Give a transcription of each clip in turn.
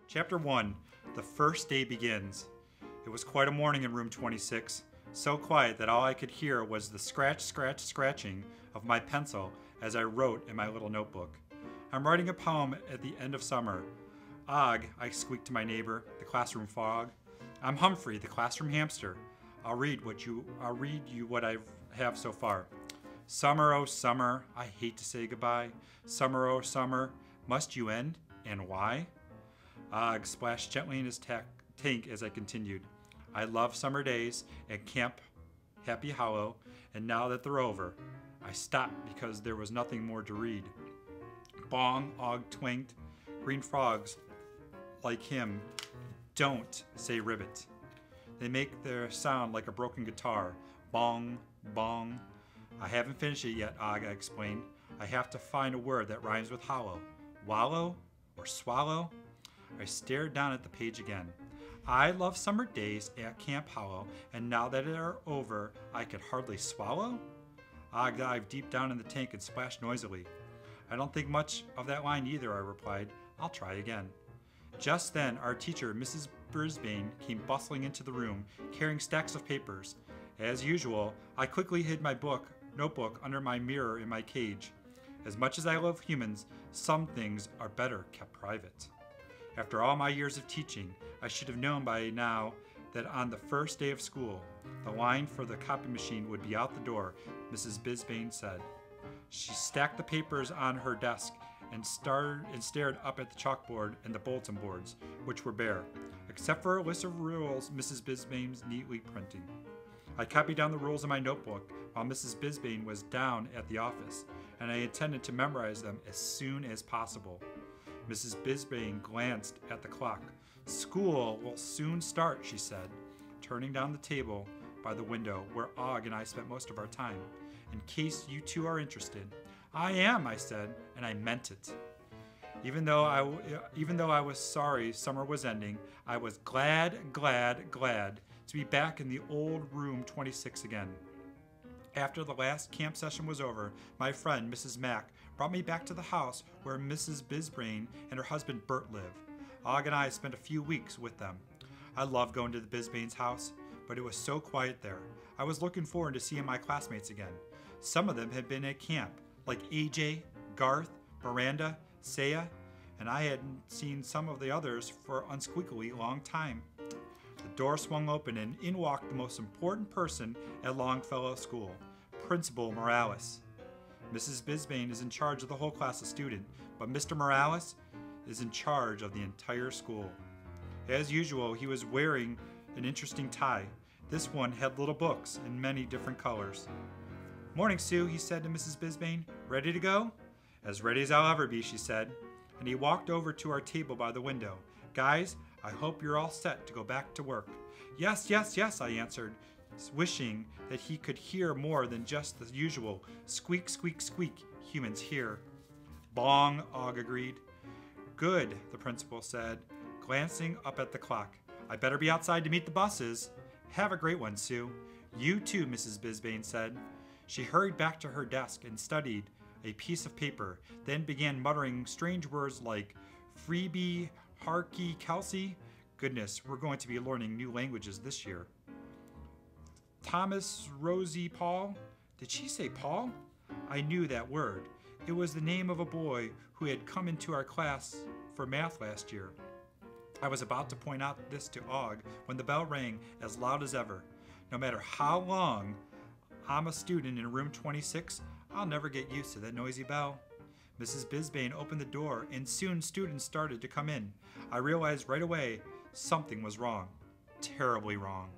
Chapter 1. The First Day Begins. It was quite a morning in room 26, so quiet that all I could hear was the scratching of my pencil as I wrote in my little notebook. I'm writing a poem at the end of summer. Og, I squeaked to my neighbor, the classroom frog. I'm Humphrey, the classroom hamster. I'll read you what I have so far. Summer, oh summer, I hate to say goodbye. Summer, oh summer, must you end, and why? Og splashed gently in his tank as I continued. I love summer days at Camp Happy Hollow, and now that they're over, I stopped because there was nothing more to read. Bong, Og twinked. Green frogs, like him, don't say ribbit. They make their sound like a broken guitar. Bong, bong. I haven't finished it yet, Og, I explained. I have to find a word that rhymes with hollow. Wallow or swallow? I stared down at the page again. I love summer days at Camp Hollow, and now that they're over, I could hardly swallow? Og dived deep down in the tank and splashed noisily. I don't think much of that line either, I replied. I'll try again. Just then, our teacher, Mrs. Brisbane, came bustling into the room, carrying stacks of papers. As usual, I quickly hid my notebook under my mirror in my cage. As much as I love humans, some things are better kept private. After all my years of teaching, I should have known by now that on the first day of school, the line for the copy machine would be out the door, Mrs. Brisbane said. She stacked the papers on her desk and stared up at the chalkboard and the bulletin boards, which were bare, except for a list of rules Mrs. Brisbane's neatly printing. I copied down the rules in my notebook while Mrs. Brisbane was down at the office, and I intended to memorize them as soon as possible. Mrs. Brisbane glanced at the clock. School will soon start, she said, turning down the table by the window where Og and I spent most of our time. In case you two are interested. I am, I said, and I meant it. Even though I was sorry summer was ending, I was glad to be back in the old room 26 again. After the last camp session was over, my friend, Mrs. Mack, brought me back to the house where Mrs. Brisbane and her husband Bert live. Og and I spent a few weeks with them. I loved going to the Brisbane's house, but it was so quiet there. I was looking forward to seeing my classmates again. Some of them had been at camp, like AJ, Garth, Miranda, Saya, and I hadn't seen some of the others for an unsqueakily long time. The door swung open and in walked the most important person at Longfellow School, Principal Morales. Mrs. Brisbane is in charge of the whole class of students, but Mr. Morales is in charge of the entire school. As usual, he was wearing an interesting tie. This one had little books in many different colors. Morning, Sue, he said to Mrs. Brisbane. Ready to go? As ready as I'll ever be, she said, and he walked over to our table by the window. Guys, I hope you're all set to go back to work. Yes, I answered, wishing that he could hear more than just the usual squeak, squeak, squeak humans hear. Bong, Og agreed. Good, the principal said, glancing up at the clock. I better be outside to meet the buses. Have a great one, Sue. You too, Mrs. Brisbane said. She hurried back to her desk and studied a piece of paper, then began muttering strange words like freebie, harky, Kelsey. Goodness, we're going to be learning new languages this year. Thomas, Rosie, Paul. Did she say Paul? I knew that word. It was the name of a boy who had come into our class for math last year. I was about to point out this to Og when the bell rang as loud as ever. No matter how long I'm a student in room 26, I'll never get used to that noisy bell. Mrs. Brisbane opened the door and soon students started to come in. I realized right away something was wrong. Terribly wrong.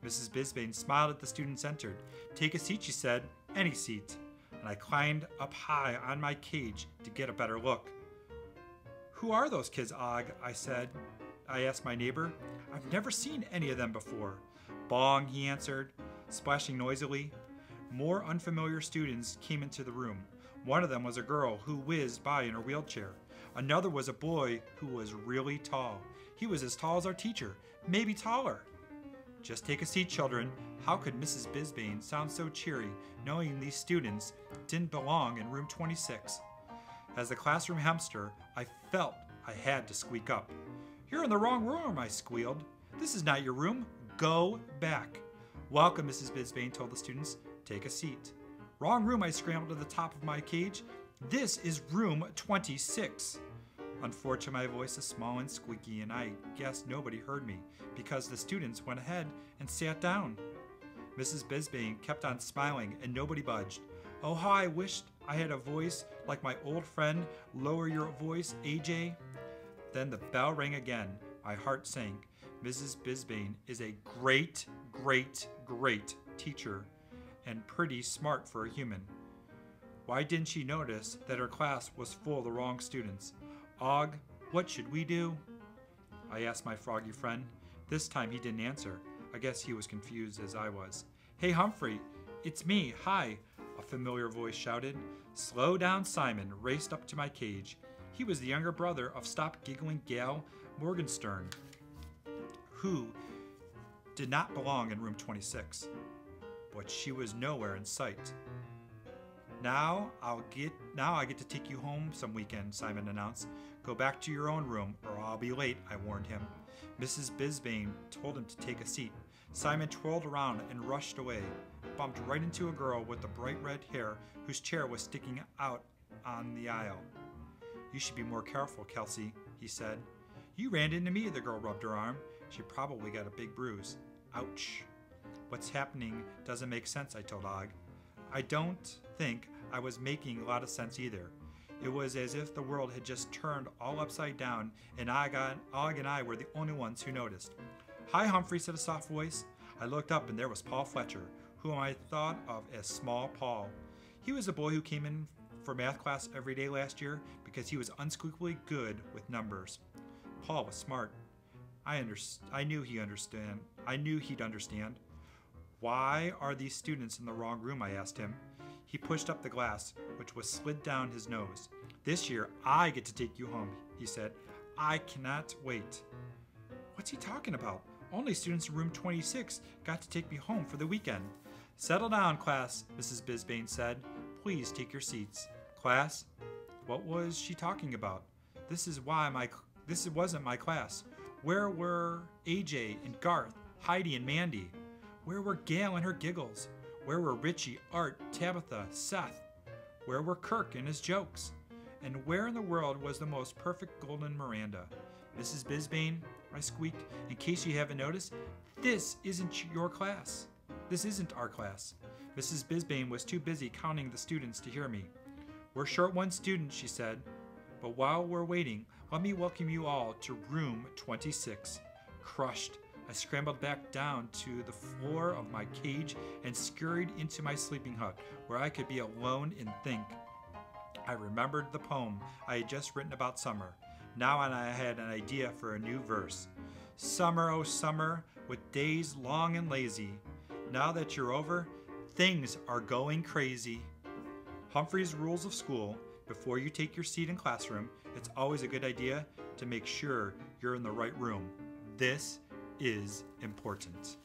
Mrs. Brisbane smiled at the students entered. Take a seat, she said. Any seat. And I climbed up high on my cage to get a better look. Who are those kids, Og? I asked my neighbor. I've never seen any of them before. Bong, he answered, splashing noisily. More unfamiliar students came into the room. One of them was a girl who whizzed by in her wheelchair. Another was a boy who was really tall. He was as tall as our teacher, maybe taller. Just take a seat, children. How could Mrs. Brisbane sound so cheery, knowing these students didn't belong in room 26? As the classroom hamster, I felt I had to squeak up. "You're in the wrong room," I squealed. "This is not your room. Go back." "Welcome," Mrs. Bisbane told the students. "Take a seat." "Wrong room," I scrambled to the top of my cage. "This is room 26. Unfortunately, my voice is small and squeaky, and I guess nobody heard me because the students went ahead and sat down. Mrs. Bisbane kept on smiling, and nobody budged. "Oh, how I wished I had a voice like my old friend, Lower Your Voice, AJ. Then the bell rang again. My heart sank. Mrs. Bisbane is a great, great, great teacher, and pretty smart for a human. Why didn't she notice that her class was full of the wrong students? Og, what should we do?" I asked my froggy friend. This time he didn't answer. I guess he was confused as I was. "Hey, Humphrey, it's me, hi," a familiar voice shouted. Slow Down Simon raced up to my cage. He was the younger brother of Stop Giggling Gal Morgenstern, who did not belong in room 26, but she was nowhere in sight. Now I get to take you home some weekend," Simon announced. "Go back to your own room, or I'll be late," I warned him. Mrs. Bisbane told him to take a seat. Simon twirled around and rushed away, bumped right into a girl with the bright red hair whose chair was sticking out on the aisle. "You should be more careful, Kelsey," he said. "You ran into me," the girl rubbed her arm. She probably got a big bruise. Ouch. "What's happening doesn't make sense," I told Og. I don't think I was making a lot of sense either. It was as if the world had just turned all upside down, and Og and I were the only ones who noticed. "Hi, Humphrey," said a soft voice. I looked up, and there was Paul Fletcher, whom I thought of as Small Paul. He was a boy who came in for math class every day last year because he was unsqueakably good with numbers. Paul was smart. I knew he'd understand. "Why are these students in the wrong room?" I asked him. He pushed up the glass, which was slid down his nose. "This year, I get to take you home," he said. "I cannot wait." What's he talking about? Only students in room 26 got to take me home for the weekend. "Settle down, class," Mrs. Bisbane said. "Please take your seats." Class? What was she talking about? This wasn't my class. Where were AJ and Garth, Heidi and Mandy? Where were Gail and her giggles? Where were Richie, Art, Tabitha, Seth? Where were Kirk and his jokes? And where in the world was the most perfect golden Miranda? "Mrs. Bisbane," I squeaked, "in case you haven't noticed, this isn't your class. This isn't our class." Mrs. Bisbane was too busy counting the students to hear me. "We're short one student," she said. "But while we're waiting, let me welcome you all to room 26. Crushed, I scrambled back down to the floor of my cage and scurried into my sleeping hut, where I could be alone and think. I remembered the poem I had just written about summer. Now I had an idea for a new verse. "Summer, oh summer, with days long and lazy. Now that you're over, things are going crazy." Humphrey's Rules of School: before you take your seat in classroom, it's always a good idea to make sure you're in the right room. This is important.